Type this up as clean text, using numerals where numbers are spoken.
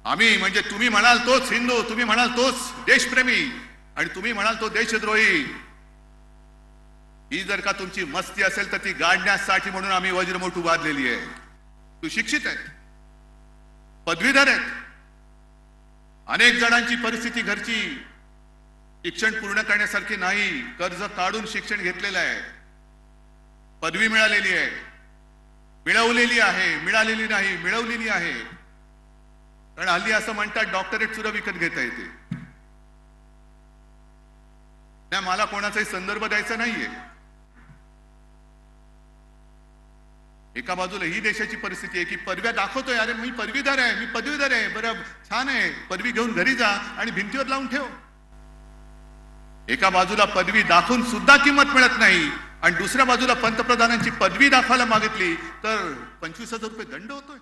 आम्ही म्हणजे तुम्ही म्हणाल तोच हिंदू, तुम्ही म्हणाल तोच देशप्रेमी आणि तुम्ही म्हणाल तो देशद्रोही। ही जर का तुमची मस्ती असेल तर ती गाडण्यासाठी म्हणून आम्ही वज्रमूठ उभारलेली आहे। तू शिक्षित आहे, पदवीधर आहे, अनेक जणांची परिस्थिती घरची शिक्षण पूर्ण करण्यासारखी नाही, कर्ज काढून शिक्षण घेतलेलं आहे, पदवी मिळालेली आहे, मिळवलेली आहे, मिळालेली नाही मिळवलेली आहे। कारण हल्ली असं म्हणतात डॉक्टरेट सुद्धा विकत घेता येते। नाही, मला कोणाचाही संदर्भ द्यायचा नाहीये। एका बाजूला ही देशाची परिस्थिती आहे की पदव्या दाखवतोय, अरे मी पदवीधर आहे, मी पदवीधर आहे, बरं छान आहे, पदवी घेऊन घरी जा आणि भिंतीवर लावून ठेव। एका बाजूला पदवी दाखवून सुद्धा किंमत मिळत नाही आणि दुसऱ्या बाजूला पंतप्रधानांची पदवी दाखवायला मागितली तर 25,000 रुपये दंड होतोय।